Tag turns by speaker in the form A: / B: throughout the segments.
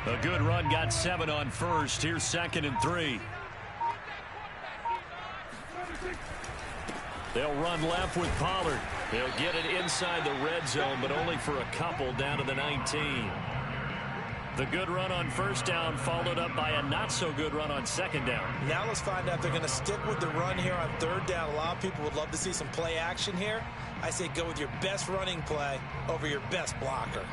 A: A good run, got 7 on first. Here's 2nd and 3. They'll run left with Pollard. They'll get it inside the red zone, but only for a couple down to the 19. The good run on first down followed up by a not-so-good run on 2nd down.
B: Now let's find out if they're going to stick with the run here on 3rd down. A lot of people would love to see some play action here. I say go with your best running play over your best blocker.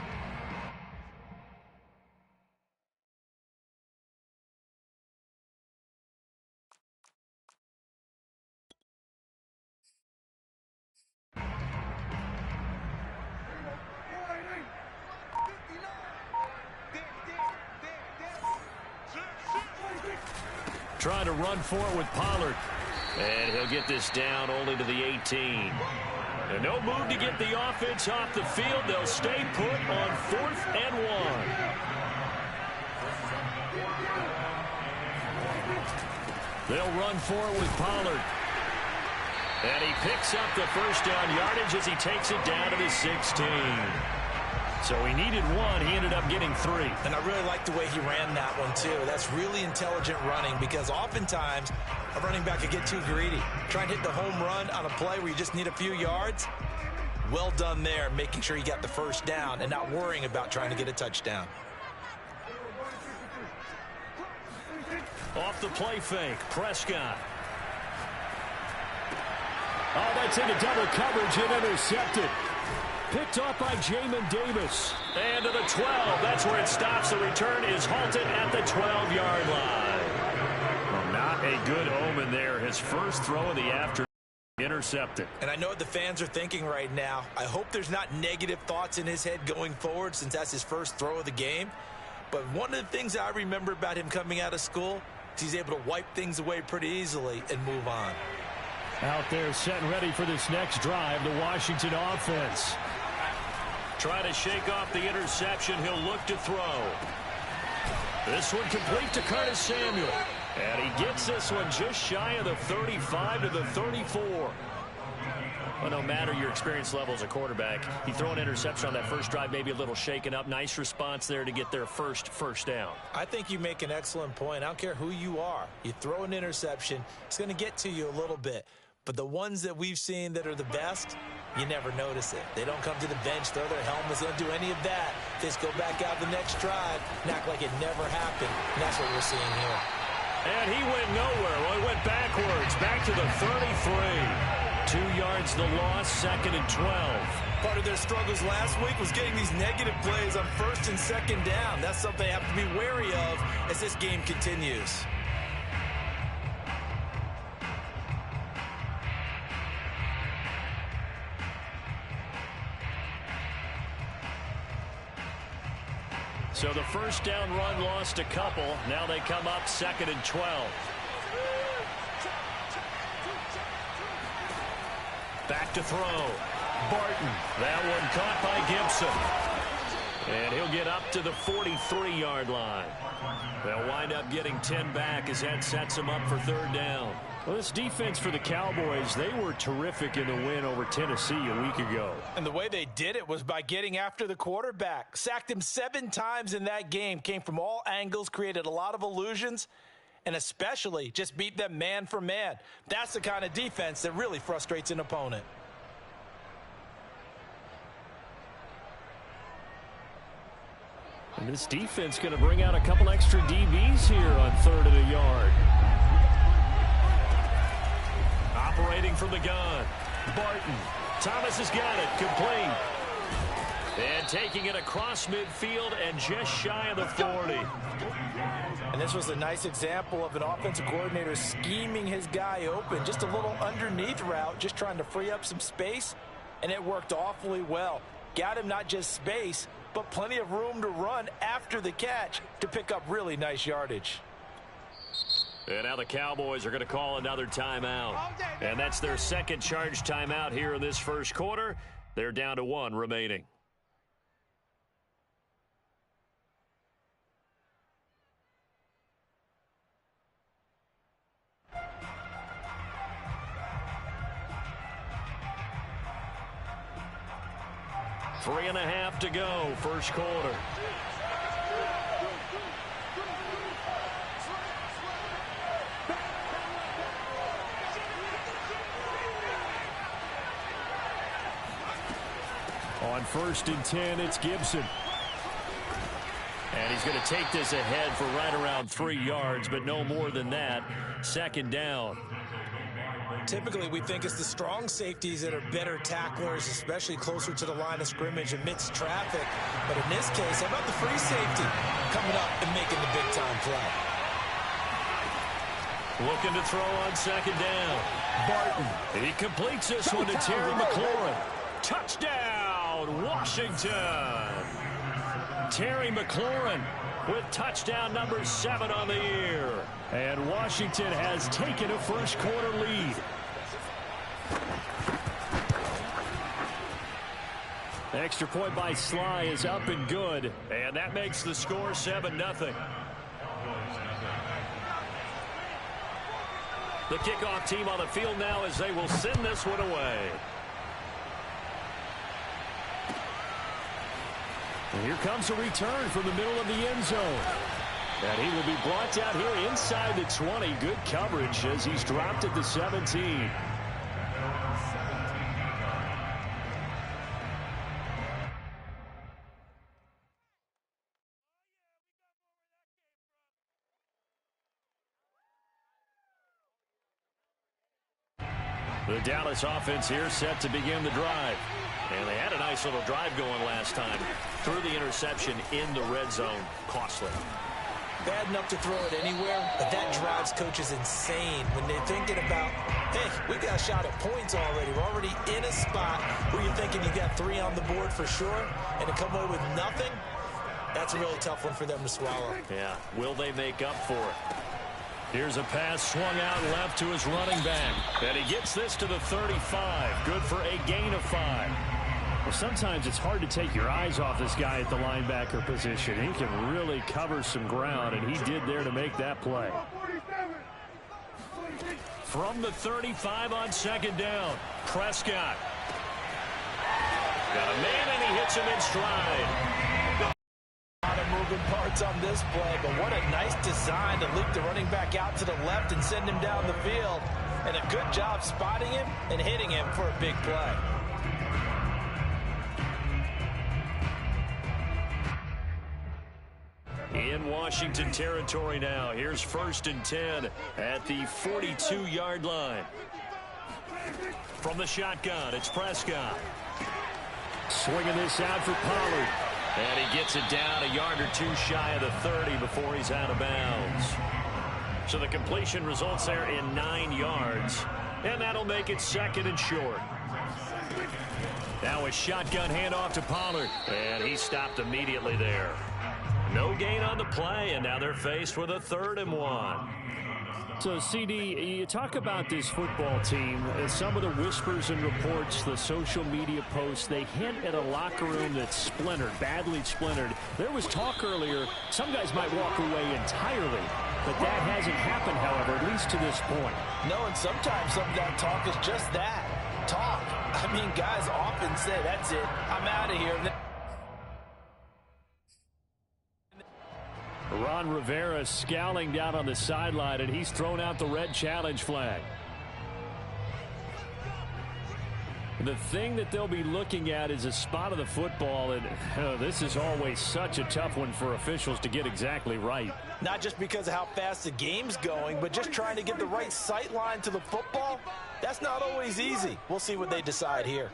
A: Trying to run for it with Pollard. And he'll get this down only to the 18. And no move to get the offense off the field. They'll stay put on 4th and 1. They'll run for it with Pollard. And he picks up the first down yardage as he takes it down to the 16. So he needed 1. He ended up getting 3.
B: And I really like the way he ran that one, too. That's really intelligent running because oftentimes a running back could get too greedy. Trying to hit the home run on a play where you just need a few yards. Well done there, making sure you got the first down and not worrying about trying to get a touchdown.
A: Off the play fake, Prescott. Oh, that's into double coverage and intercepted. Picked off by Jamin Davis. And to the 12. That's where it stops. The return is halted at the 12-yard line. Well, not a good omen there. His first throw of the afternoon intercepted.
B: And I know what the fans are thinking right now. I hope there's not negative thoughts in his head going forward since that's his first throw of the game. But one of the things I remember about him coming out of school is he's able to wipe things away pretty easily and move on.
A: Out there set and ready for this next drive, the Washington offense. Trying to shake off the interception. He'll look to throw. This one complete to Curtis Samuel. And he gets this one just shy of the 35 to the 34. Well, no matter your experience level as a quarterback, you throw an interception on that first drive, maybe a little shaken up. Nice response there to get their first down.
B: I think you make an excellent point. I don't care who you are. You throw an interception, it's going to get to you a little bit. But the ones that we've seen that are the best, you never notice it. They don't come to the bench, throw their helmets, they don't do any of that. They just go back out the next drive and act like it never happened. And that's what we're seeing here.
A: And he went nowhere. Well, he went backwards, back to the 33. 2 yards the loss, 2nd and 12.
B: Part of their struggles last week was getting these negative plays on 1st and 2nd down. That's something they have to be wary of as this game continues.
A: So the first down run lost a couple. Now they come up 2nd and 12. Back to throw. Barton. That one caught by Gibson. And he'll get up to the 43-yard line. They'll wind up getting 10 back as that sets them up for 3rd down. Well, this defense for the Cowboys, they were terrific in the win over Tennessee a week ago.
B: And the way they did it was by getting after the quarterback. Sacked him 7 times in that game. Came from all angles, created a lot of illusions, and especially just beat them man for man. That's the kind of defense that really frustrates an opponent.
A: And this defense going to bring out a couple extra DBs here on 3rd and a yard. Operating from the gun. Barton. Thomas has got it. Complete. And taking it across midfield and just shy of the 40.
B: And this was a nice example of an offensive coordinator scheming his guy open. Just a little underneath route, just trying to free up some space. And it worked awfully well. Got him not just space, but plenty of room to run after the catch to pick up really nice yardage.
A: And now the Cowboys are going to call another timeout. And that's their second charge timeout here in this first quarter. They're down to 1 remaining. Three and a half to go, first quarter. On 1st and 10, it's Gibson. And he's going to take this ahead for right around 3 yards, but no more than that. 2nd down.
B: Typically, we think it's the strong safeties that are better tacklers, especially closer to the line of scrimmage amidst traffic. But in this case, how about the free safety coming up and making the big-time play?
A: Looking to throw on 2nd down. Barton. He completes this one to Terry McLaurin. Touchdown, Washington. Terry McLaurin with touchdown number 7 on the year. And Washington has taken a first-quarter lead. Extra point by Sly is up and good. And that makes the score 7-0. The kickoff team on the field now as they will send this one away. And here comes a return from the middle of the end zone. And he will be brought down here inside the 20. Good coverage as he's dropped at the 17. The Dallas offense here set to begin the drive. And they had a nice little drive going last time. Threw the interception in the red zone. Costly.
B: Bad enough to throw it anywhere, but that drives coaches insane when they're thinking about, hey, we got a shot at points already. We're already in a spot where you're thinking you got 3 on the board for sure, and to come away with nothing, that's a really tough one for them to swallow.
A: Yeah, will they make up for it? Here's a pass swung out left to his running back. And he gets this to the 35. Good for a gain of 5. Well, sometimes it's hard to take your eyes off this guy at the linebacker position. He can really cover some ground, and he did there to make that play. From the 35 on 2nd down, Prescott. Got a man, and he hits him in stride.
B: A lot of moving parts on this play, but what a nice design to leap the running back out to the left and send him down the field. And a good job spotting him and hitting him for a big play.
A: In Washington territory now. Here's 1st and 10 at the 42-yard line. From the shotgun, it's Prescott. Swinging this out for Pollard. And he gets it down a yard or 2 shy of the 30 before he's out of bounds. So the completion results there in 9 yards. And that'll make it 2nd and short. Now a shotgun handoff to Pollard. And he stopped immediately there. No gain on the play, and now they're faced with a 3rd and 1. So, CD, you talk about this football team, and some of the whispers and reports, the social media posts, they hint at a locker room that's splintered, badly splintered. There was talk earlier, some guys might walk away entirely, but that hasn't happened, however, at least to this point.
B: No, and sometimes some of that talk is just that, talk. I mean, guys often say, that's it, I'm out of here.
A: Ron Rivera scowling down on the sideline, and he's thrown out the red challenge flag. The thing that they'll be looking at is a spot of the football, and this is always such a tough one for officials to get exactly right.
B: Not just because of how fast the game's going, but just trying to get the right sight line to the football. That's not always easy. We'll see what they decide here.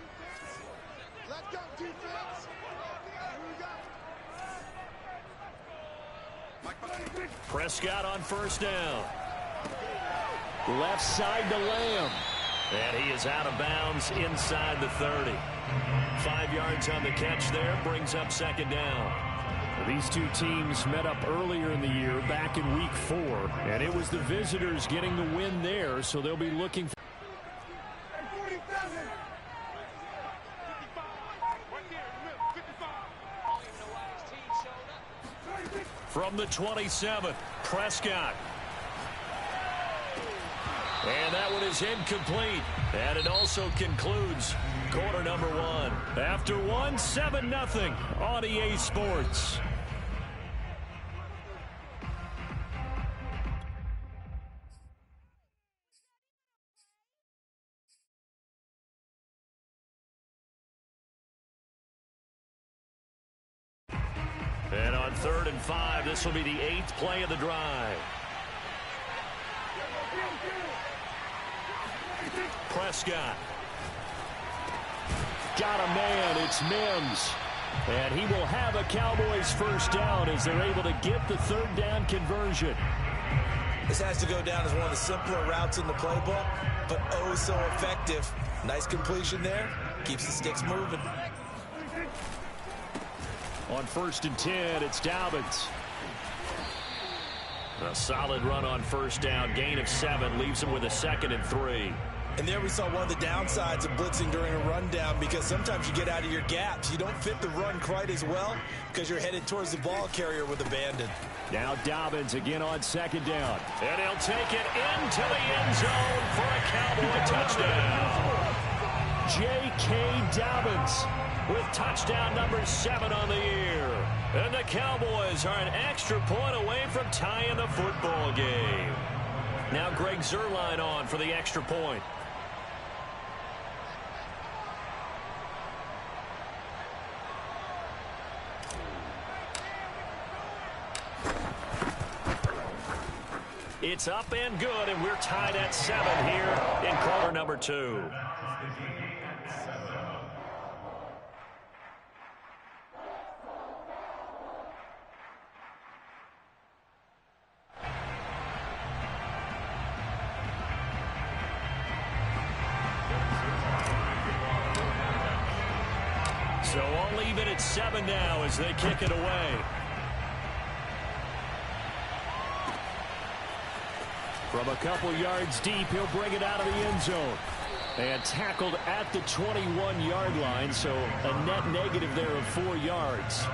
C: Let's go, defense.
A: Prescott on 1st down. Left side to Lamb. And he is out of bounds inside the 30. 5 yards on the catch there, brings up 2nd down. These two teams met up earlier in the year, back in week 4. And it was the visitors getting the win there, so they'll be looking for... From the 27, Prescott. And that one is incomplete. And it also concludes quarter number 1. After 1, 7-0 on EA Sports. On 3rd and 5, this will be the 8th play of the drive. Prescott. Got a man. It's Mims. And he will have a Cowboys first down as they're able to get the 3rd down conversion.
B: This has to go down as one of the simpler routes in the playbook, but oh so effective. Nice completion there. Keeps the sticks moving.
A: On 1st and 10, it's Dobbins. A solid run on 1st down. Gain of 7 leaves him with a 2nd and 3.
B: And there we saw one of the downsides of blitzing during a rundown, because sometimes you get out of your gaps. You don't fit the run quite as well because you're headed towards the ball carrier with abandon.
A: Now Dobbins again on 2nd down. And he'll take it into the end zone for a Cowboy touchdown. J.K. Dobbins with touchdown number 7 on the year. And the Cowboys are an extra point away from tying the football game. Now Greg Zuerlein on for the extra point. It's up and good, and we're tied at 7 here in quarter number 2. So all even at 7 now as they kick it away. From a couple yards deep, he'll bring it out of the end zone. And tackled at the 21-yard line, so a net negative there of 4 yards.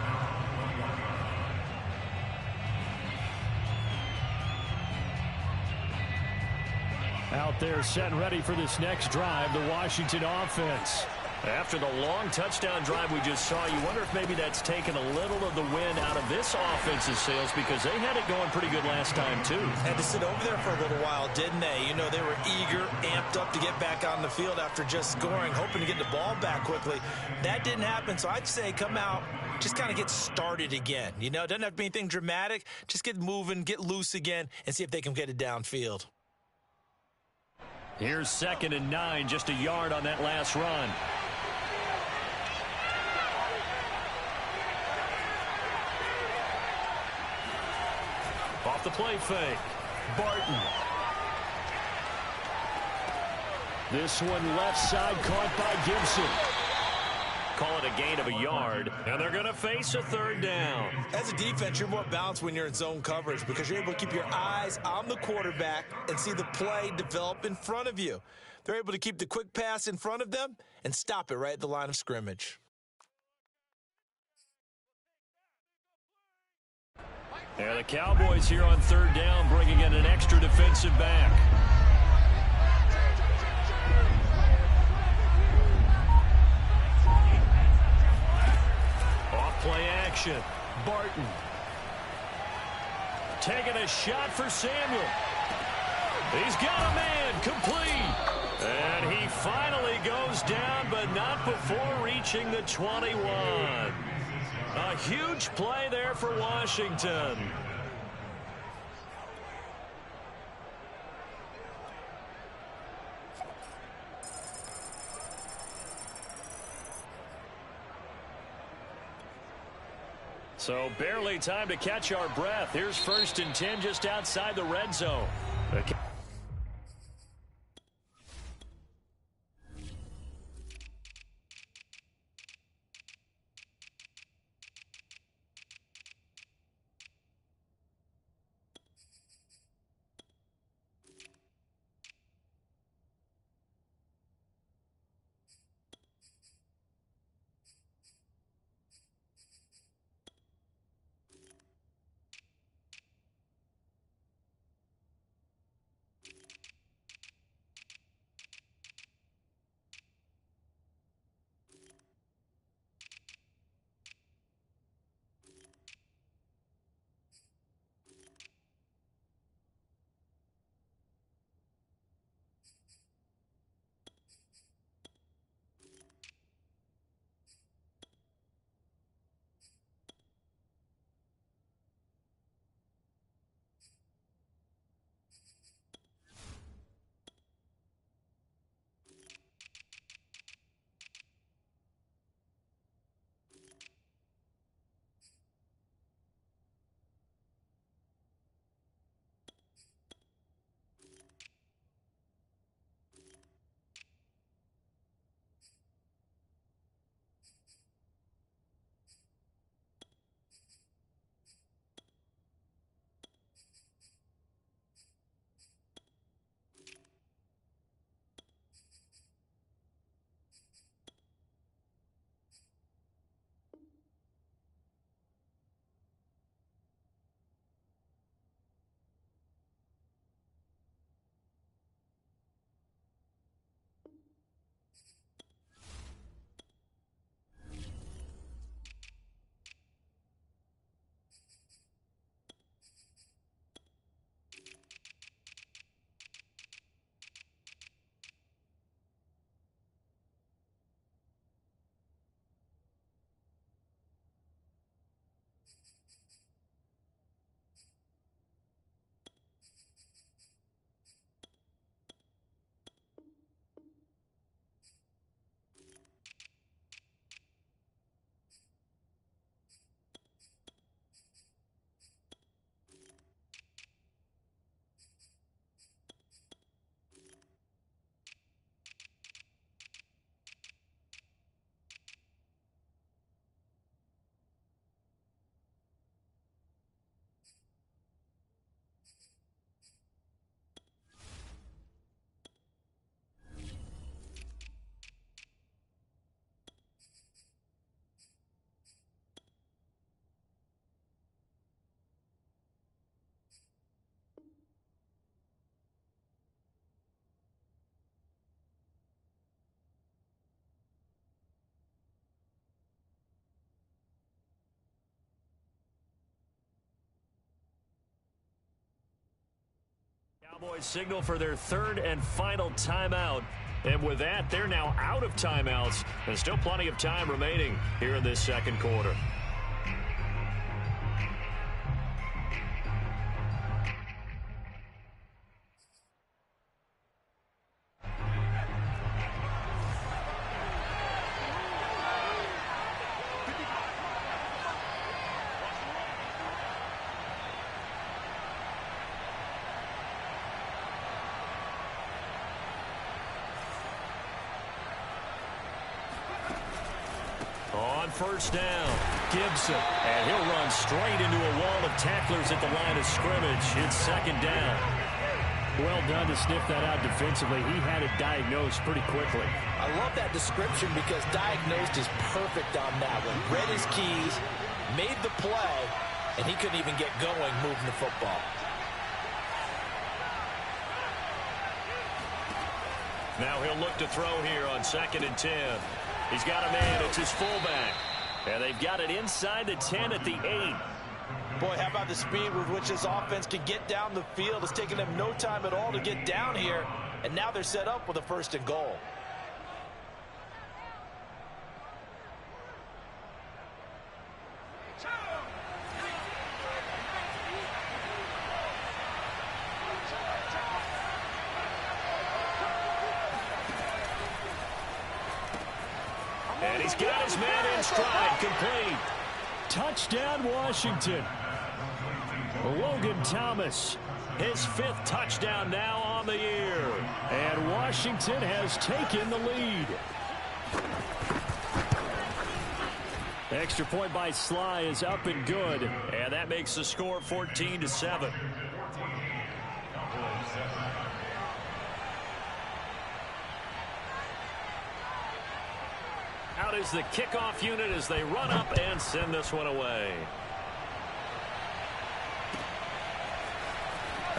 A: Out there set and ready for this next drive, the Washington offense. After the long touchdown drive we just saw, you wonder if maybe that's taken a little of the wind out of this offense's sails, because they had it going pretty good last time, too.
B: Had to sit over there for a little while, didn't they? You know, they were eager, amped up to get back on the field after just scoring, hoping to get the ball back quickly. That didn't happen, so I'd say come out, just kind of get started again. You know, it doesn't have to be anything dramatic. Just get moving, get loose again, and see if they can get it downfield.
A: Here's 2nd and 9, just a yard on that last run. Off the play fake, Barton. This one left side caught by Gibson. Call it a gain of a yard, and they're going to face a 3rd down.
B: As a defense, you're more balanced when you're in zone coverage because you're able to keep your eyes on the quarterback and see the play develop in front of you. They're able to keep the quick pass in front of them and stop it right at the line of scrimmage.
A: And the Cowboys here on 3rd down, bringing in an extra defensive back. Off play action, Barton. Taking a shot for Samuel. He's got a man, complete. And he finally goes down, but not before reaching the 21. A huge play there for Washington. So barely time to catch our breath. Here's 1st and 10 just outside the red zone. Cowboys signal for their third and final timeout. And with that, they're now out of timeouts. There's still plenty of time remaining here in this second quarter. On first down, Gibson, and he'll run straight into a wall of tacklers at the line of scrimmage. It's second down.
D: Well done to sniff that out defensively. He had it diagnosed pretty quickly.
B: I love that description because diagnosed is perfect on that one. Read his keys, made the play, and he couldn't even get going moving the football.
A: Now he'll look to throw here on 2nd and 10. He's got a man. It's his fullback. And they've got it inside the 10 at the 8.
B: Boy, how about the speed with which this offense can get down the field? It's taken them no time at all to get down here. And now they're set up with a 1st and goal.
A: And he's got his man in stride, complete.
D: Touchdown, Washington.
A: Logan Thomas, his 5th touchdown now on the year.
D: And Washington has taken the lead. Extra point by Sly is up and good.
A: And that makes the score 14-7. Out is the kickoff unit as they run up and send this one away.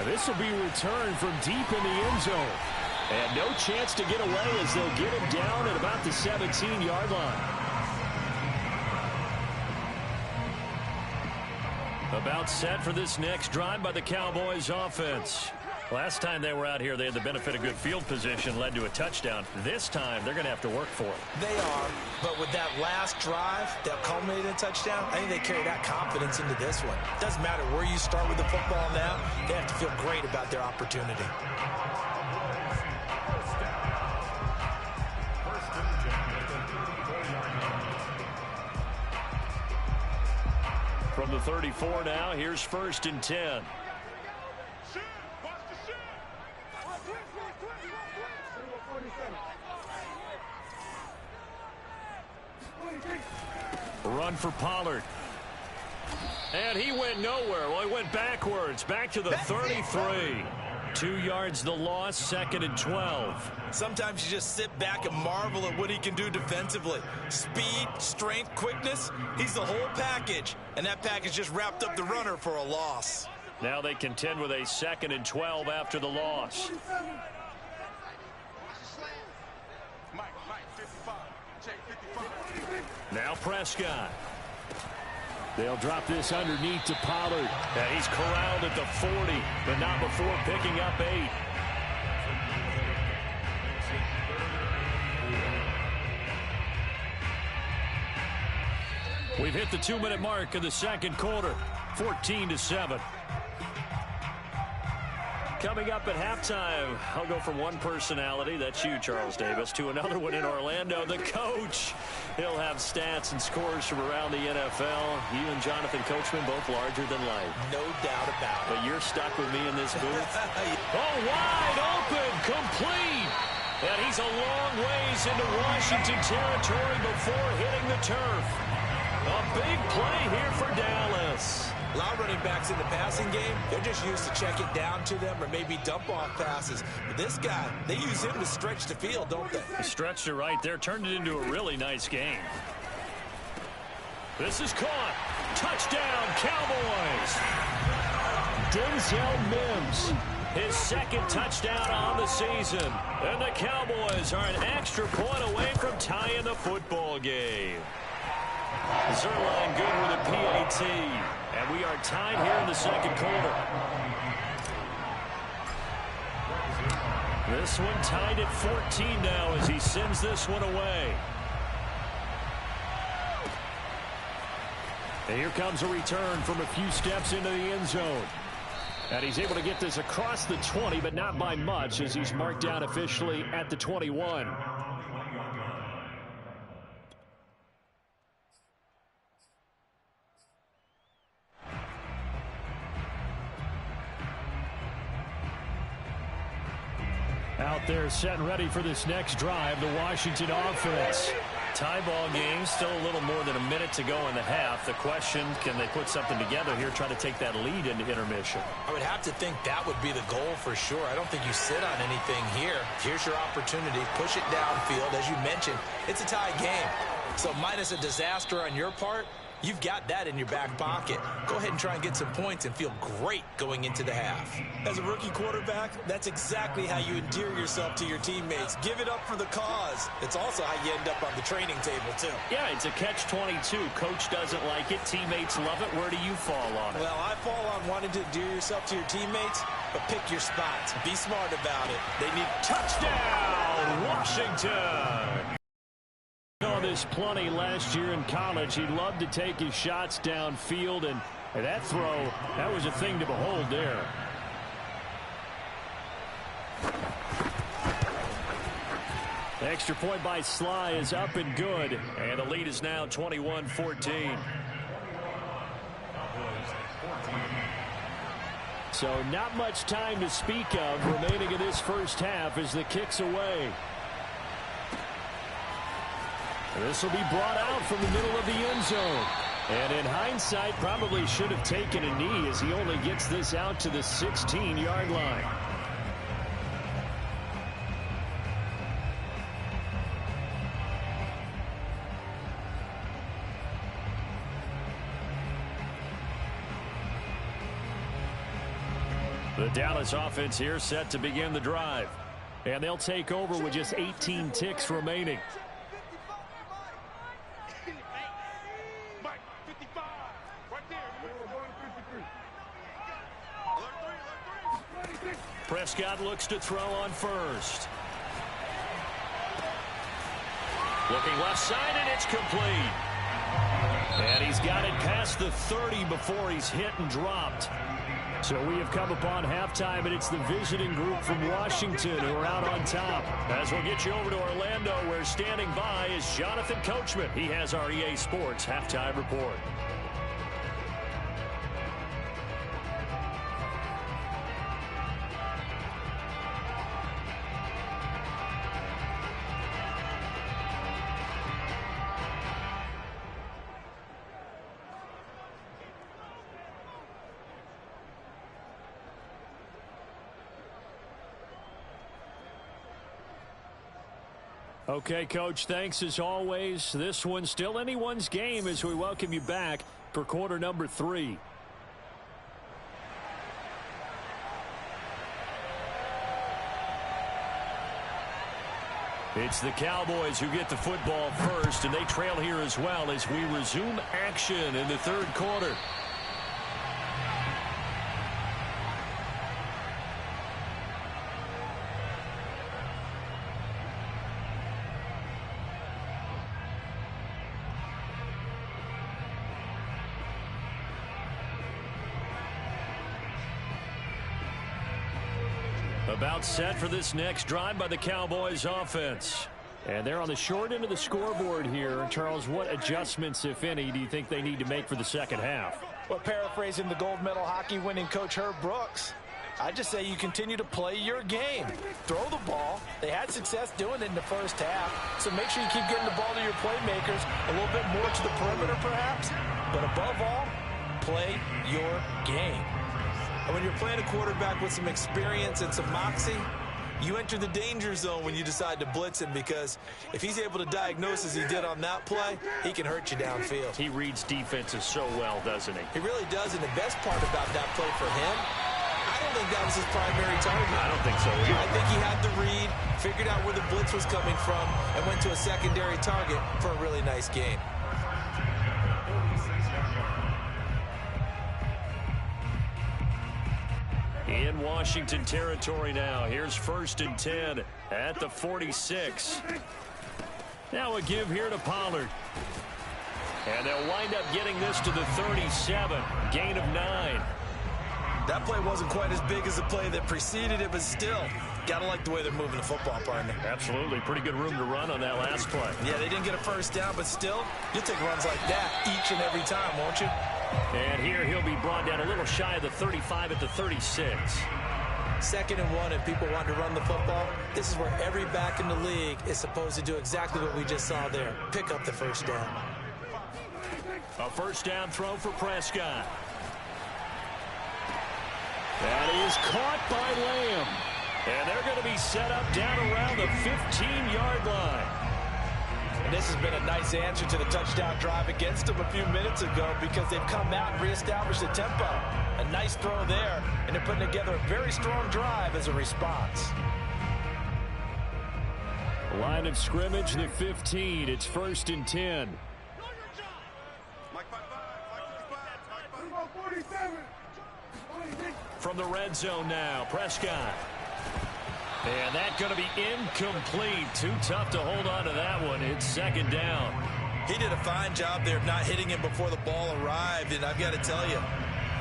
D: This will be returned from deep in the end zone. And no chance to get away as they'll get him down at about the 17-yard line.
A: About set for this next drive by the Cowboys offense. Last time they were out here, they had the benefit of good field position, led to a touchdown. This time, they're going to have to work for it.
B: They are, but with that last drive that culminated in a touchdown, I think they carry that confidence into this one. Doesn't matter where you start with the football now, they have to feel great about their opportunity.
A: From the 34 now, here's 1st and 10. Run for Pollard. And he went nowhere. Well, he went backwards. Back to the 33. 2 yards the loss, 2nd and 12.
B: Sometimes you just sit back and marvel at what he can do defensively. Speed, strength, quickness, he's the whole package. And that package just wrapped up the runner for a loss.
A: Now they contend with a 2nd and 12 after the loss. Now Prescott.
D: They'll drop this underneath to Pollard.
A: And he's corralled at the 40, but not before picking up 8. We've hit the 2-minute mark of the second quarter, 14-7. Coming up at halftime, I'll go from one personality, that's you, Charles Davis, to another one in Orlando, the coach. He'll have stats and scores from around the NFL. You and Jonathan Coachman, both larger than life.
B: No doubt about it.
A: But you're stuck with me in this booth. Oh, wide open, complete. And he's a long ways into Washington territory before hitting the turf. A big play here for Dallas.
B: A lot of running backs in the passing game, they're just used to check it down to them or maybe dump off passes. But this guy, they use him to stretch the field, don't they?
A: He stretched it right there, turned it into a really nice game. This is caught. Touchdown, Cowboys.
D: Denzel Mims.
A: His 2nd touchdown on the season. And the Cowboys are an extra point away from tying the football game. Zerline good with a PAT. And we are tied here in the second quarter. This one tied at 14 now as he sends this one away. And here comes a return from a few steps into the end zone. And he's able to get this across the 20, but not by much as he's marked down officially at the 21. Out there set and ready for this next drive, the Washington offense. Tie ball game, still a little more than a minute to go in the half. The question, can they put something together here, try to take that lead into intermission?
B: I would have to think that would be the goal for sure. I don't think you sit on anything here. Here's your opportunity. Push it downfield. As you mentioned, it's a tie game. So minus a disaster on your part, you've got that in your back pocket. Go ahead and try and get some points and feel great going into the half. As a rookie quarterback, that's exactly how you endear yourself to your teammates. Give it up for the cause. It's also how you end up on the training table, too.
A: Yeah, it's a catch-22. Coach doesn't like it. Teammates love it. Where do you fall on it?
B: Well, I fall on wanting to endear yourself to your teammates, but pick your spots. Be smart about it. They need
A: touchdown, Washington. Saw this plenty last year in college. He loved to take his shots downfield, and that throw, that was a thing to behold there. The extra point by Sly is up and good, and the lead is now 21-14. So not much time to speak of remaining in this first half as the kick's away. This will be brought out from the middle of the end zone. And in hindsight, probably should have taken a knee as he only gets this out to the 16-yard line. The Dallas offense here set to begin the drive. And they'll take over with just 18 ticks remaining. Prescott looks to throw on first. Looking left side, and it's complete. And he's got it past the 30 before he's hit and dropped. So we have come upon halftime, and it's the visiting group from Washington who are out on top. As we'll get you over to Orlando, where standing by is Jonathan Coachman. He has our EA Sports halftime report. Okay, Coach, thanks as always. This one's still anyone's game as we welcome you back for quarter number 3. It's the Cowboys who get the football first, and they trail here as well as we resume action in the third quarter. About set for this next drive by the Cowboys offense. And they're on the short end of the scoreboard here. Charles, what adjustments, if any, do you think they need to make for the second half?
B: Well, paraphrasing the gold medal hockey winning coach Herb Brooks, I just say you continue to play your game. Throw the ball. They had success doing it in the first half, so make sure you keep getting the ball to your playmakers, a little bit more to the perimeter perhaps, but above all, play your game. And when you're playing a quarterback with some experience and some moxie, you enter the danger zone when you decide to blitz him, because if he's able to diagnose as he did on that play, he can hurt you downfield.
A: He reads defenses so well, doesn't he?
B: He really does, and the best part about that play for him, I don't think that was his primary target.
A: I don't think so either.
B: I think he had the read, figured out where the blitz was coming from, and went to a secondary target for a really nice game.
A: In Washington territory now. Here's 1st and 10 at the 46. Now a give here to Pollard. And they'll wind up getting this to the 37. Gain of 9.
B: That play wasn't quite as big as the play that preceded it, but still, got to like the way they're moving the football, partner.
A: Absolutely. Pretty good room to run on that last play.
B: Yeah, they didn't get a first down, but still, you'll take runs like that each and every time, won't you?
A: And here he'll be brought down a little shy of the 35 at the 36.
B: 2nd and 1, and people want to run the football. This is where every back in the league is supposed to do exactly what we just saw there. Pick up the first down.
A: A first down throw for Prescott. That is caught by Lamb. And they're going to be set up down around the 15-yard line.
B: And this has been a nice answer to the touchdown drive against them a few minutes ago because they've come out and reestablished the tempo. A nice throw there, and they're putting together a very strong drive as a response.
D: Line of scrimmage, the 15. It's 1st and 10.
A: From the red zone now, Prescott. And that's going to be incomplete. Too tough to hold on to that one. It's 2nd down.
B: He did a fine job there of not hitting him before the ball arrived, and I've got to tell you,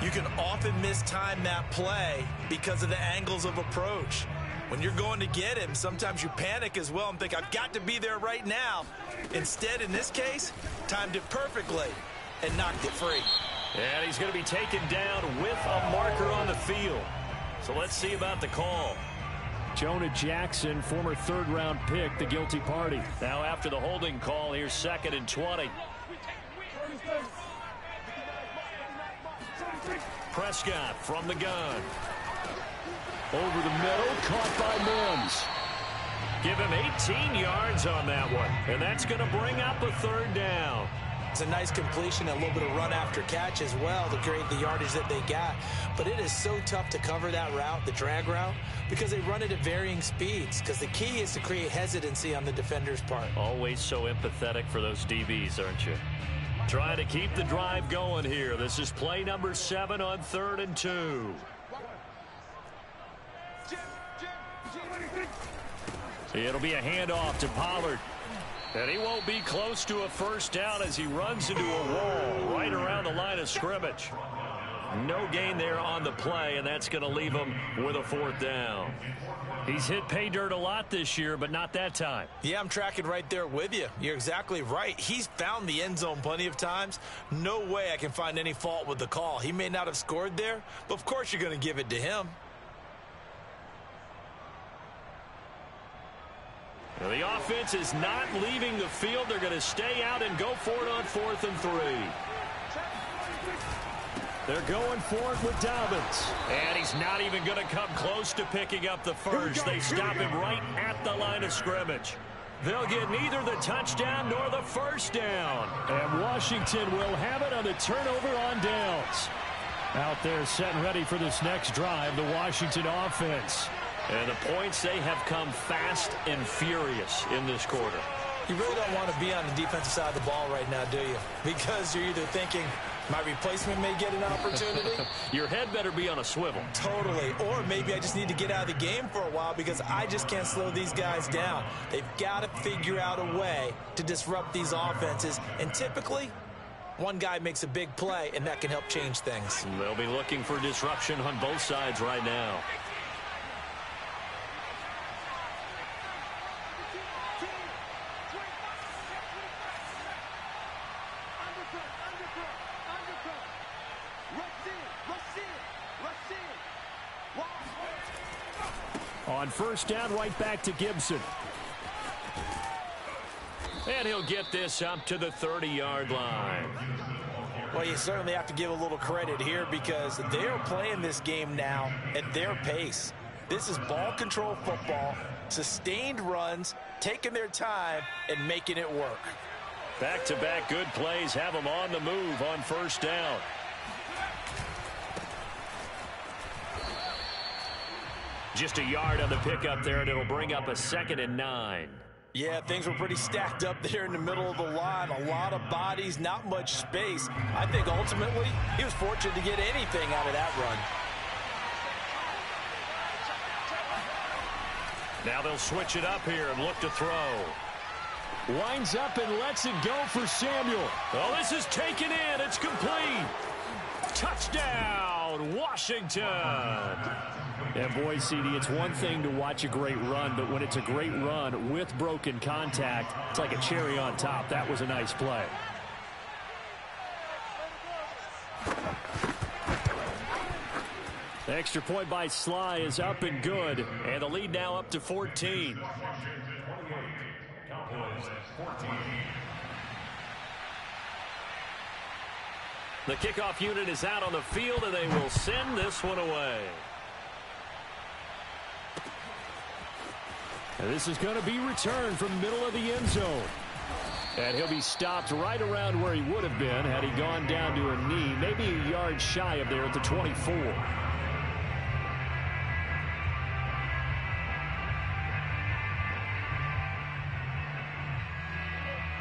B: you can often mistime that play because of the angles of approach. When you're going to get him, sometimes you panic as well and think, I've got to be there right now. Instead, in this case, timed it perfectly and knocked it free.
A: And he's going to be taken down with a marker on the field. So let's see about the call.
D: Jonah Jackson, former 3rd-round pick, the guilty party.
A: Now after the holding call, here's 2nd and 20. Prescott from the gun.
D: Over the middle, caught by Mims.
A: Give him 18 yards on that one. And that's going to bring up a 3rd down.
B: It's a nice completion, a little bit of run after catch as well to create the yardage that they got. But it is so tough to cover that route, the drag route, because they run it at varying speeds. Because the key is to create hesitancy on the defender's part.
A: Always so empathetic for those DBs, aren't you? Trying to keep the drive going here. This is play number 7 on 3rd and 2. It'll be a handoff to Pollard. And he won't be close to a first down as he runs into a wall right around the line of scrimmage. No gain there on the play, and that's going to leave him with a 4th down. He's hit pay dirt a lot this year, but not that time.
B: Yeah, I'm tracking right there with you. You're exactly right. He's found the end zone plenty of times. No way I can find any fault with the call. He may not have scored there, but of course you're going to give it to him.
A: Well, the offense is not leaving the field. They're going to stay out and go for it on 4th and 3.
D: They're going for it with Dobbins.
A: And he's not even going to come close to picking up the first. They stop him right at the line of scrimmage. They'll get neither the touchdown nor the first down.
D: And Washington will have it on the turnover on downs. Out there set and ready for this next drive, the Washington offense.
A: And the points, they have come fast and furious in this quarter.
B: You really don't want to be on the defensive side of the ball right now, do you? Because you're either thinking, my replacement may get an opportunity.
A: Your head better be on a swivel.
B: Totally. Or maybe I just need to get out of the game for a while because I just can't slow these guys down. They've got to figure out a way to disrupt these offenses. And typically, one guy makes a big play, and that can help change things.
A: They'll be looking for disruption on both sides right now.
D: On first down, right back to Gibson.
A: And he'll get this up to the 30-yard line.
B: Well, you certainly have to give a little credit here because they're playing this game now at their pace. This is ball control football, sustained runs, taking their time, and making it work.
A: Back-to-back good plays have them on the move on first down. Just a yard on the pickup there, and it'll bring up a 2nd and 9.
B: Yeah, things were pretty stacked up there in the middle of the line. A lot of bodies, not much space. I think ultimately he was fortunate to get anything out of that run.
A: Now they'll switch it up here and look to throw.
D: Winds up and lets it go for Samuel.
A: Oh, this is taken in. It's complete. Touchdown, Washington.
D: And boy, CD, it's one thing to watch a great run, but when it's a great run with broken contact, it's like a cherry on top. That was a nice play. The extra point by Sly is up and good.
A: And the lead now up to 14. The kickoff unit is out on the field, and they will send this one away.
D: And this is going to be returned from the middle of the end zone. And he'll be stopped right around where he would have been had he gone down to a knee, maybe a yard shy of there at the 24.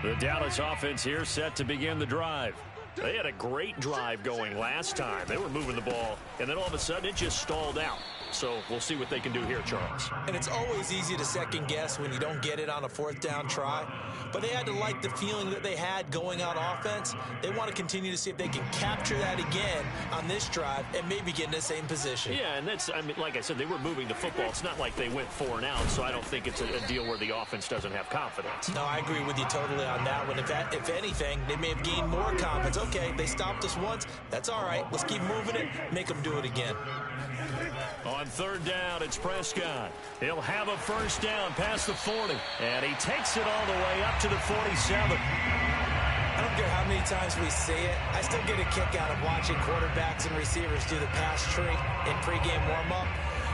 A: The Dallas offense here set to begin the drive. They had a great drive going last time. They were moving the ball, and then all of a sudden it just stalled out. So we'll see what they can do here, Charles.
B: And it's always easy to second guess when you don't get it on a fourth down try. But they had to like the feeling that they had going on offense. They want to continue to see if they can capture that again on this drive and maybe get in the same position.
A: Yeah, and that's, I mean, like I said, they were moving the football. It's not like they went 4 and out, so I don't think it's a deal where the offense doesn't have confidence.
B: No, I agree with you totally on that one. If anything, they may have gained more confidence. Okay, they stopped us once. That's all right. Let's keep moving it. Make them do it again.
A: On third down, it's Prescott. He'll have a first down past the 40. And he takes it all the way up to the 47.
B: I don't care how many times we say it. I still get a kick out of watching quarterbacks and receivers do the pass tree in pregame warm-up.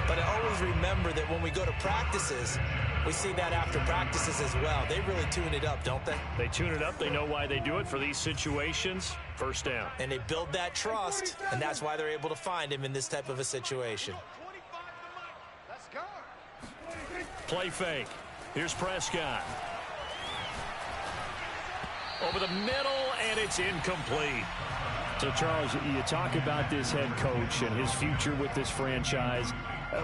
B: But I always remember that when we go to practices, we see that after practices as well. They really tune it up, don't they?
A: They tune it up. They know why they do it for these situations. First down.
B: And they build that trust, and that's why they're able to find him in this type of a situation.
C: Let's go.
A: Play fake. Here's Prescott. Over the middle, and it's incomplete.
D: So, Charles, you talk about this head coach and his future with this franchise.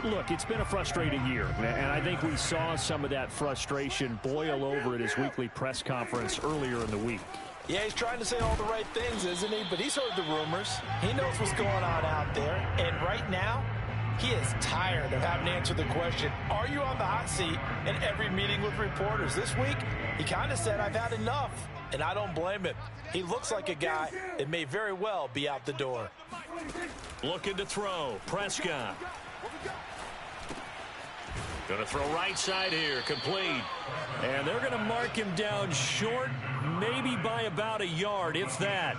D: Look, it's been a frustrating year, and I think we saw some of that frustration boil over at his weekly press conference earlier in the week.
B: Yeah, he's trying to say all the right things, isn't he? But he's heard the rumors. He knows what's going on out there. And right now, he is tired of having to answer the question, are you on the hot seat in every meeting with reporters? This week, he kind of said, I've had enough. And I don't blame him. He looks like a guy that may very well be out the door.
A: Looking to throw. Prescott. Going to throw right side here. Complete.
D: And they're going to mark him down short, maybe by about a yard, if that.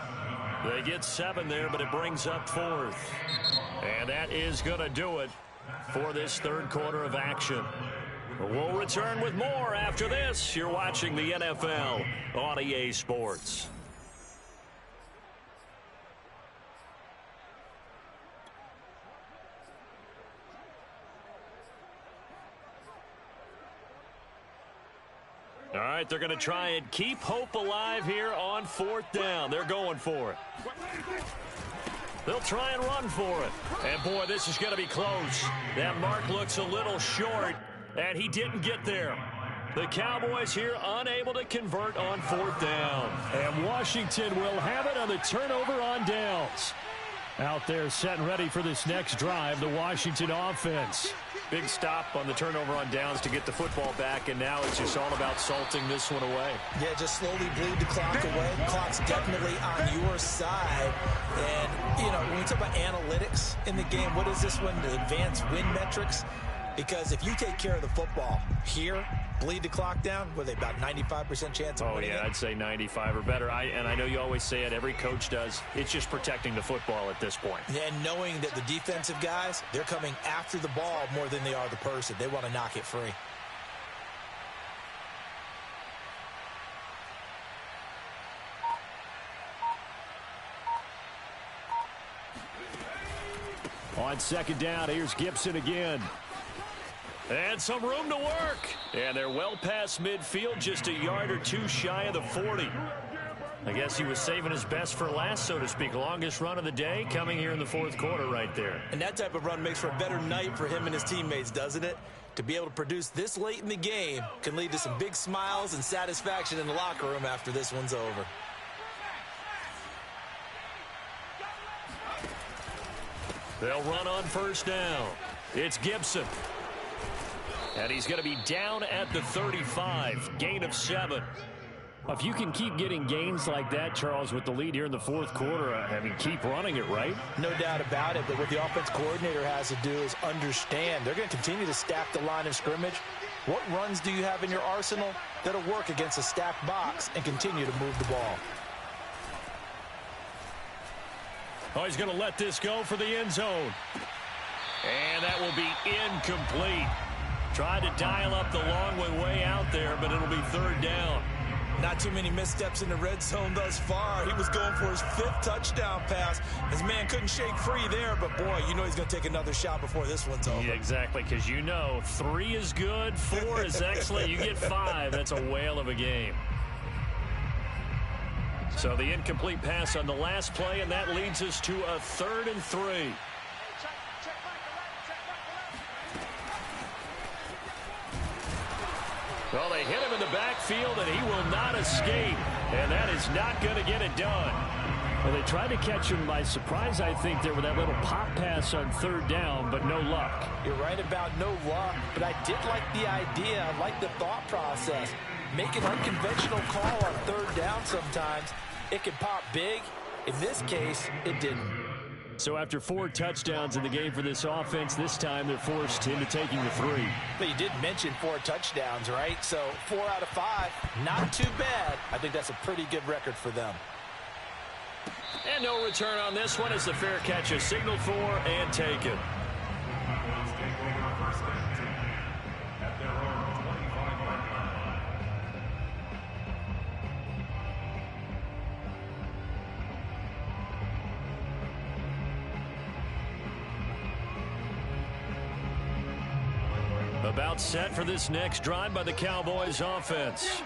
A: They get 7 there, but it brings up 4th. And that is going to do it for this third quarter of action. We'll return with more after this. You're watching the NFL on EA Sports. All right, they're going to try and keep hope alive here on 4th down. They're going for it. They'll try and run for it. And, boy, this is going to be close. That mark looks a little short, and he didn't get there. The Cowboys here unable to convert on 4th down.
D: And Washington will have it on the turnover on downs. Out there set and ready for this next drive, the Washington offense.
A: Big stop on the turnover on downs to get the football back, and now it's just all about salting this one away.
B: Yeah, just slowly bleed the clock away. The clock's definitely on your side. And, you know, when we talk about analytics in the game, what is this one? The advanced win metrics? Because if you take care of the football here, bleed the clock down, with about 95% chance of winning it?
A: I'd say 95 or better. And I know you always say it, every coach does. It's just protecting the football at this point.
B: And knowing that the defensive guys, they're coming after the ball more than they are the person. They want to knock it free.
D: On second down, here's Gibson again.
A: And some room to work. And they're well past midfield, just a yard or two shy of the 40. I guess he was saving his best for last, so to speak. Longest run of the day coming here in the 4th quarter right there.
B: And that type of run makes for a better night for him and his teammates, doesn't it? To be able to produce this late in the game can lead to some big smiles and satisfaction in the locker room after this one's over.
A: They'll run on first down. It's Gibson. And he's going to be down at the 35. Gain of 7.
D: If you can keep getting gains like that, Charles, with the lead here in the fourth quarter, I mean, keep running it, right?
B: No doubt about it, but what the offense coordinator has to do is understand. They're going to continue to stack the line of scrimmage. What runs do you have in your arsenal that'll work against a stacked box and continue to move the ball?
A: Oh, he's going to let this go for the end zone. And that will be incomplete. Tried to dial up the long way out there, but it'll be third down.
B: Not too many missteps in the red zone thus far. He was going for his 5th touchdown pass. His man couldn't shake free there, but boy, you know he's going to take another shot before this one's over.
A: Yeah, exactly, because you know 3 is good, 4 is excellent. You get 5. That's a whale of a game. So the incomplete pass on the last play, and that leads us to a 3rd and 3. Well, they hit him in the backfield, and he will not escape. And that is not going to get it done.
D: Well, they tried to catch him by surprise, I think, there with that little pop pass on third down, but no luck.
B: You're right about no luck, but I did like the idea. I like the thought process. Make an unconventional call on third down sometimes. It can pop big. In this case, it didn't.
D: So after 4 touchdowns in the game for this offense, this time they're forced into taking the 3.
B: But you did mention 4 touchdowns, right? So 4 out of 5, not too bad. I think that's a pretty good record for them.
A: And no return on this one as the fair catch is signaled for and taken. About set for this next drive by the Cowboys offense.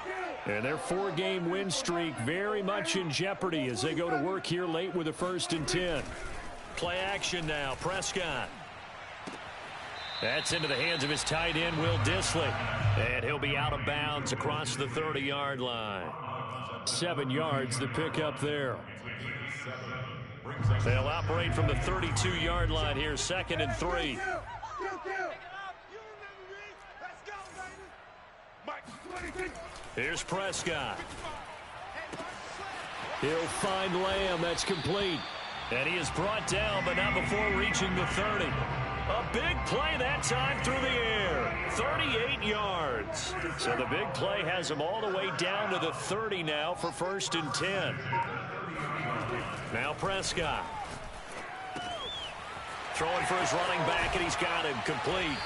A: And their 4-game win streak very much in jeopardy as they go to work here late with a 1st and 10. Play action now. Prescott. That's into the hands of his tight end, Will Dissly. And he'll be out of bounds across the 30-yard line.
D: 7 yards the pickup there.
A: They'll operate from the 32-yard line here, 2nd and 3. Here's Prescott.
D: He'll find Lamb. That's complete.
A: And he is brought down, but not before reaching the 30. A big play that time through the air. 38 yards. So the big play has him all the way down to the 30 now for 1st and 10. Now Prescott. Throwing for his running back, and he's got him complete.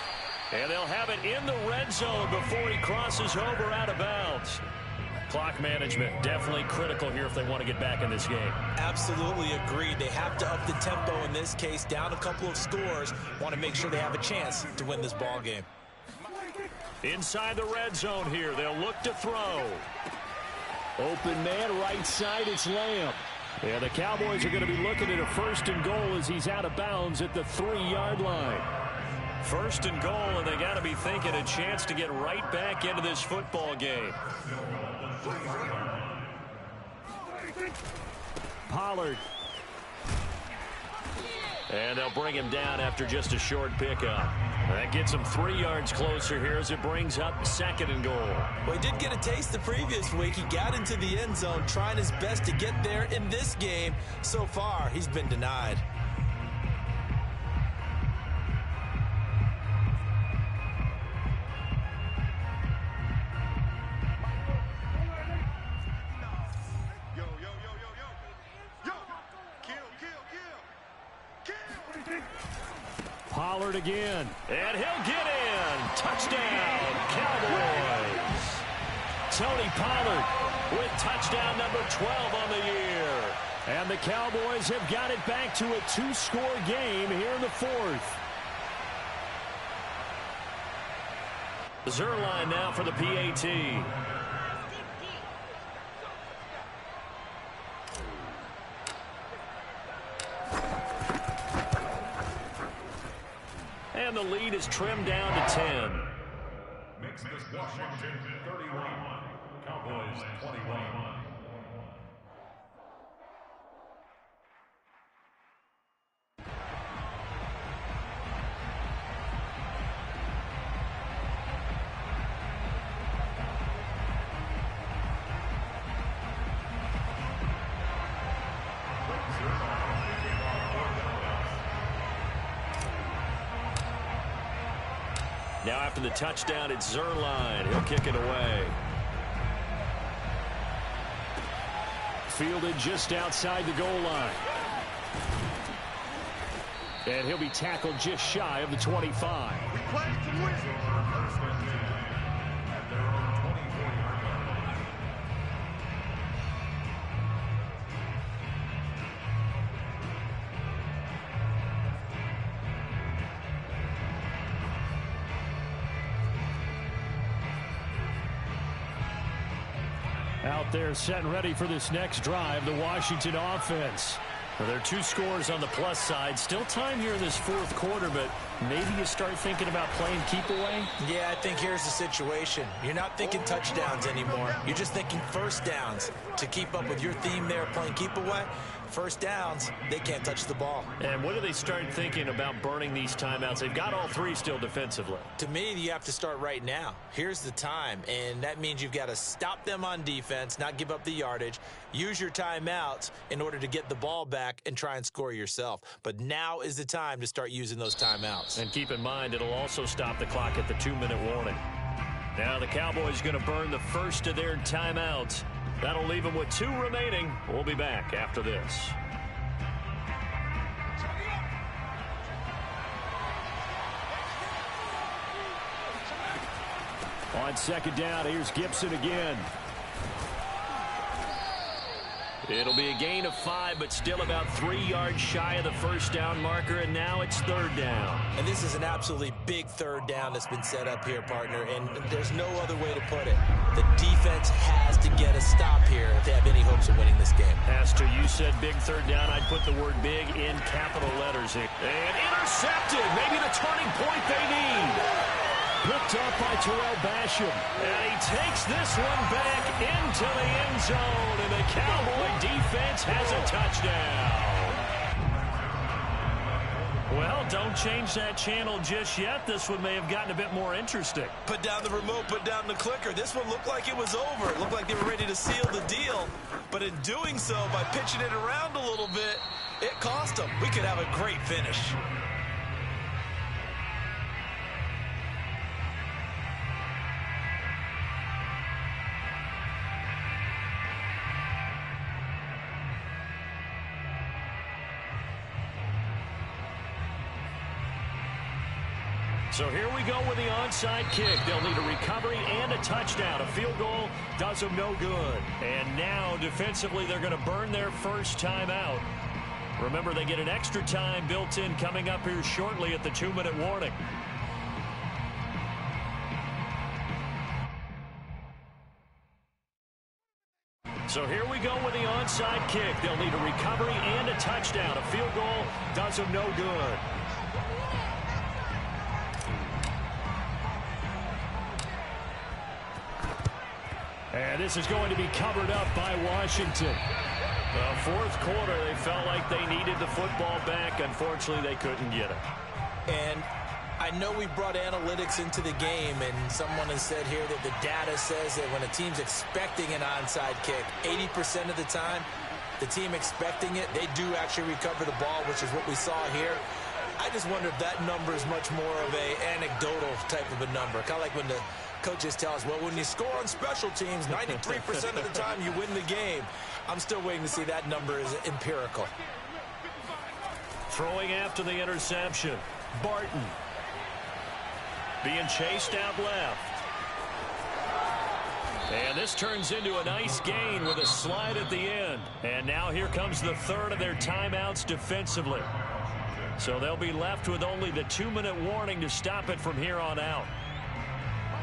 A: And they'll have it in the red zone before he crosses over out of bounds. Clock management definitely critical here if they want to get back in this game.
B: Absolutely agreed. They have to up the tempo in this case, down a couple of scores. Want to make sure they have a chance to win this ball game.
A: Inside the red zone here, they'll look to throw.
D: Open man, right side, it's Lamb. Yeah, the Cowboys are going to be looking at a 1st and goal as he's out of bounds at the 3-yard line.
A: 1st and goal, and they got to be thinking a chance to get right back into this football game.
D: Pollard.
A: And they'll bring him down after just a short pickup. That gets him 3 yards closer here as it brings up 2nd and goal.
B: Well, he did get a taste the previous week. He got into the end zone, trying his best to get there in this game. So far, he's been denied.
D: Pollard again.
A: And he'll get in. Touchdown, Cowboys. Tony Pollard with touchdown number 12 on the year.
D: And the Cowboys have got it back to a 2-score game here in the 4th.
A: Zuerlein now for the PAT. And the lead is trimmed down to 10.
E: Washington 31, Cowboys 21.
A: Now after the touchdown, it's Zuerlein. He'll kick it away.
D: Fielded just outside the goal line. And he'll be tackled just shy of the 25.
C: We play to win.
E: At their own 24-yard line.
D: Out there set and ready for this next drive, the Washington offense.
A: Well, there are 2 scores on the plus side. Still time here in this fourth quarter, but maybe you start thinking about playing keep away.
B: Yeah, I think here's the situation. You're not thinking touchdowns anymore. You're just thinking first downs. To keep up with your theme there, playing keep away, first downs, they can't touch the ball.
A: And when do they start thinking about burning these timeouts? They've got all 3 still defensively.
B: To me, you have to start right now. Here's the time, and that means you've got to stop them on defense, not give up the yardage, use your timeouts in order to get the ball back and try and score yourself. But now is the time to start using those timeouts.
A: And keep in mind, it'll also stop the clock at the 2-minute warning. Now the Cowboys going to burn the first of their timeouts. That'll leave them with 2 remaining. We'll be back after this.
D: On second down, here's Gibson again.
A: It'll be a gain of 5, but still about 3 yards shy of the first down marker, and now it's third down.
B: And this is an absolutely big third down that's been set up here, partner, and there's no other way to put it. The defense has to get a stop here if they have any hopes of winning this game.
A: Pastor, you said big third down. I'd put the word big in capital letters here. And intercepted. Maybe the turning point they need.
D: Picked up by Terrell Basham.
A: And he takes this one back into the end zone, and the Cowboy defense has a touchdown. Well, don't change that channel just yet. This one may have gotten a bit more interesting.
B: Put down the remote, put down the clicker. This one looked like it was over. It looked like they were ready to seal the deal. But in doing so, by pitching it around a little bit, it cost them. We could have a great finish.
A: So here we go with the onside kick. They'll need a recovery and a touchdown. A field goal does them no good. And now, defensively, they're going to burn their first time out. Remember, they get an extra time built in coming up here shortly at the 2-minute warning. So here we go with the onside kick. They'll need a recovery and a touchdown. A field goal does them no good.
D: And this is going to be covered up by Washington.
A: Well, fourth quarter, they felt like they needed the football back. Unfortunately, they couldn't get it.
B: And I know we brought analytics into the game, and someone has said here that the data says that when a team's expecting an onside kick, 80% of the time, the team expecting it, they do actually recover the ball, which is what we saw here. I just wonder if that number is much more of a anecdotal type of a number. Kind of like when the coaches tell us, well, when you score on special teams, 93% of the time you win the game. I'm still waiting to see that number is empirical.
A: Throwing after the interception, Barton. Being chased out left. And this turns into a nice gain with a slide at the end. And now here comes the third of their timeouts defensively. So they'll be left with only the 2-minute warning to stop it from here on out.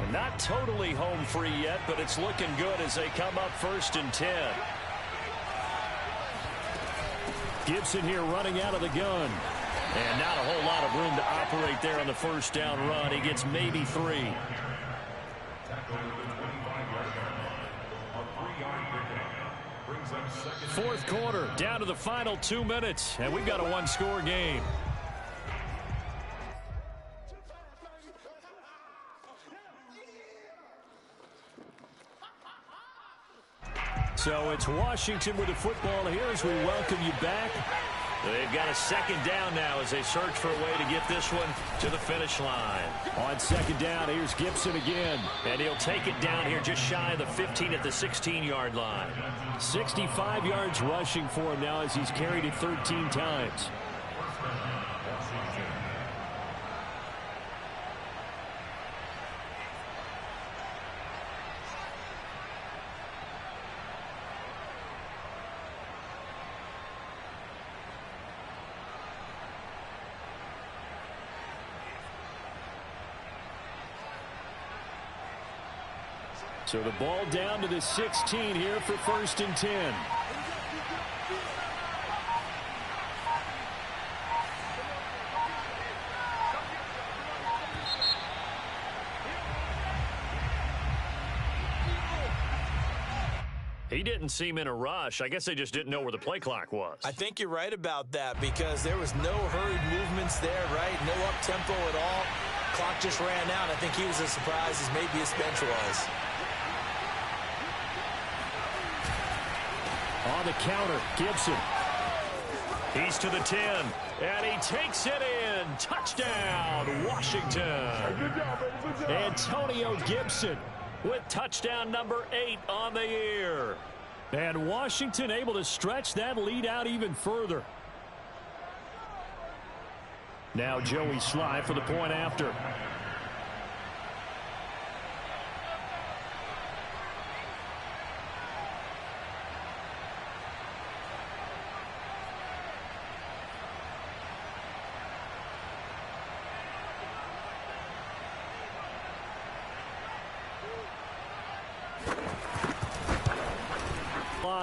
A: And not totally home free yet, but it's looking good as they come up 1st and 10.
D: Gibson here running out of the gun.
A: And not a whole lot of room to operate there on the first down run. He gets maybe 3. Fourth quarter, down to the final 2 minutes, and we've got a one-score game. So it's Washington with the football here as we welcome you back. They've got a second down now as they search for a way to get this one to the finish line. On second down, here's Gibson again. And he'll take it down here just shy of the 15 at the 16-yard line. 65 yards rushing for him now as he's carried it 13 times. So the ball down to the 16 here for 1st and 10. He didn't seem in a rush. I guess they just didn't know where the play clock was.
B: I think you're right about that because there was no hurried movements there, right? No up-tempo at all. Clock just ran out. I think he was as surprised as maybe his bench was.
D: On the counter, Gibson.
A: He's to the 10, and he takes it in. Touchdown, Washington.
D: Antonio Gibson
A: With touchdown number 8 on the year.
D: And Washington able to stretch that lead out even further. Now Joey Sly for the point after.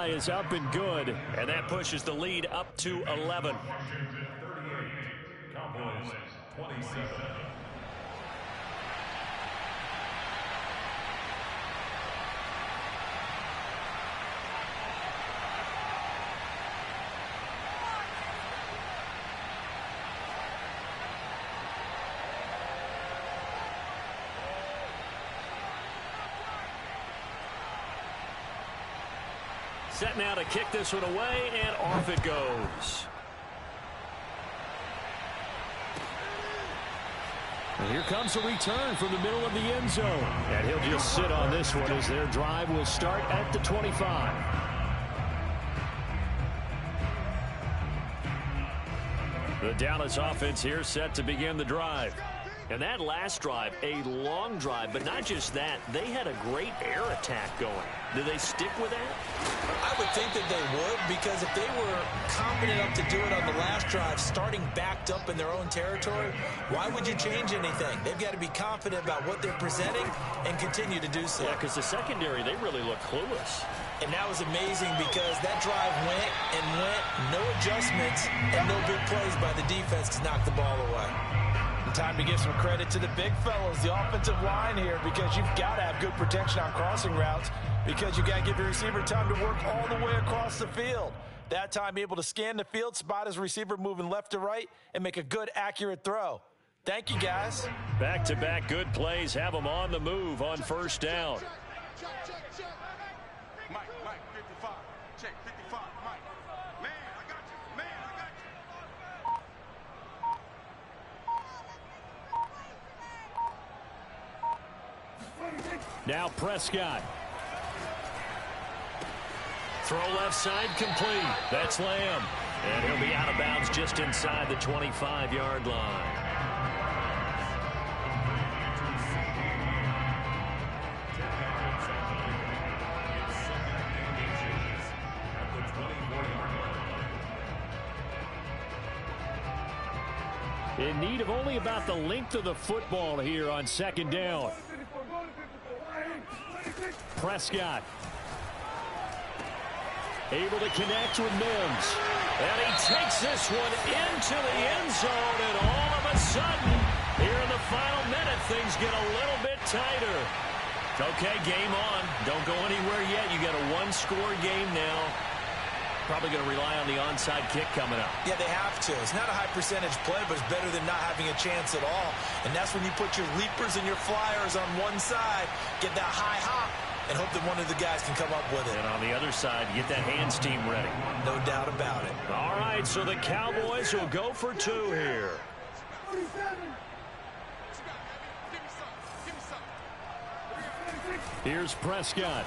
D: Is up and good,
A: and that pushes the lead up to 11.
E: Washington 38, Cowboys 27.
A: Set now to kick this one away, and off it goes.
D: And here comes a return from the middle of the end zone. And he'll just sit on this one as their drive will start at the 25.
A: The Dallas offense here set to begin the drive. And that last drive, a long drive, but not just that. They had a great air attack going. Do they stick with that?
B: I would think that they would, because if they were confident enough to do it on the last drive, starting backed up in their own territory, why would you change anything? They've got to be confident about what they're presenting and continue to do so.
A: Yeah, because the secondary, they really look clueless.
B: And that was amazing because that drive went and went, no adjustments, and no big plays by the defense to knock the ball away.
F: Time to give some credit to the big fellows, the offensive line here, because you've got to have good protection on crossing routes, because you've got to give your receiver time to work all the way across the field. That time able to scan the field, spot his receiver moving left to right, and make a good, accurate throw. Thank you, guys.
A: Back-to-back good plays have them on the move on first down.
C: Mike, 55. Check, 55, Mike. Man, I got you. Man, I got you.
D: Now Prescott.
A: Throw left side complete. That's Lamb. And he'll be out of bounds just inside the 25-yard line.
D: In need of only about the length of the football here on second down. Prescott. Able to connect with Mims.
A: And he takes this one into the end zone, and all of a sudden, here in the final minute, things get a little bit tighter. Okay, game on. Don't go anywhere yet. You got a one-score game now. Probably going to rely on the onside kick coming up.
B: Yeah, they have to. It's not a high percentage play, but it's better than not having a chance at all. And that's when you put your leapers and your flyers on one side, get that high hop, and hope that one of the guys can come up with it.
A: And on the other side, get that hands team ready.
B: No doubt about it.
A: All right, so the Cowboys will go for two here. Here's Prescott.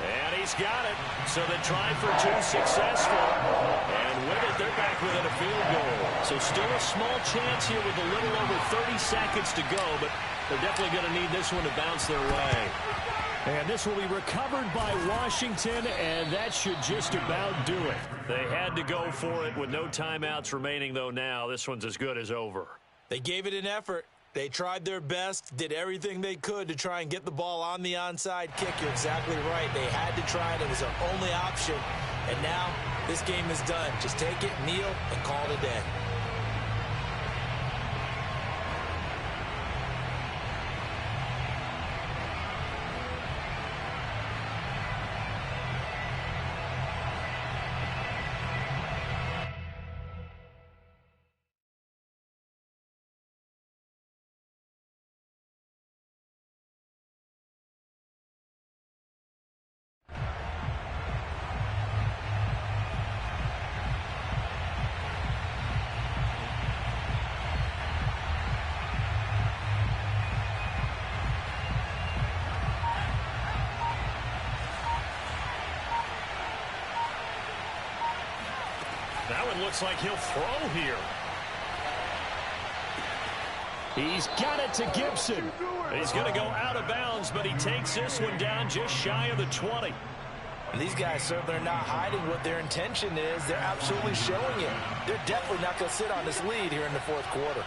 A: And he's got it. So they try for two, successful. And with it, they're back within a field goal. So still a small chance here with a little over 30 seconds to go, but they're definitely going to need this one to bounce their way.
D: And this will be recovered by Washington, and that should just about do it.
A: They had to go for it with no timeouts remaining, though now this one's as good as over.
B: They gave it an effort. They tried their best, did everything they could to try and get the ball on the onside kick. You're exactly right. They had to try it. It was their only option. And now this game is done. Just take it, kneel, and call it a day.
A: That one looks like he'll throw here.
D: He's got it to Gibson.
A: He's going to go out of bounds, but he takes this one down just shy of the 20.
F: And these guys certainly are not hiding what their intention is. They're absolutely showing it. They're definitely not going to sit on this lead here in the fourth quarter.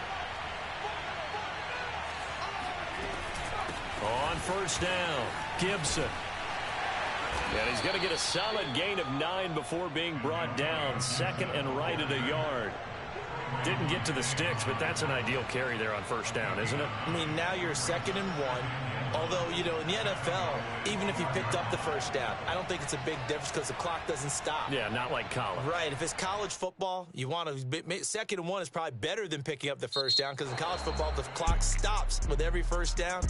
A: On first down, Gibson. And he's going to get a solid gain of 9 before being brought down. Second and right at a yard. Didn't get to the sticks, but that's an ideal carry there on first down, isn't it?
B: I mean, now you're 2nd and 1. Although, you know, in the NFL, even if you picked up the first down, I don't think it's a big difference because the clock doesn't stop.
A: Yeah, not like college.
B: Right. If it's college football, you want to 2nd and 1 is probably better than picking up the first down because in college football, the clock stops with every first down.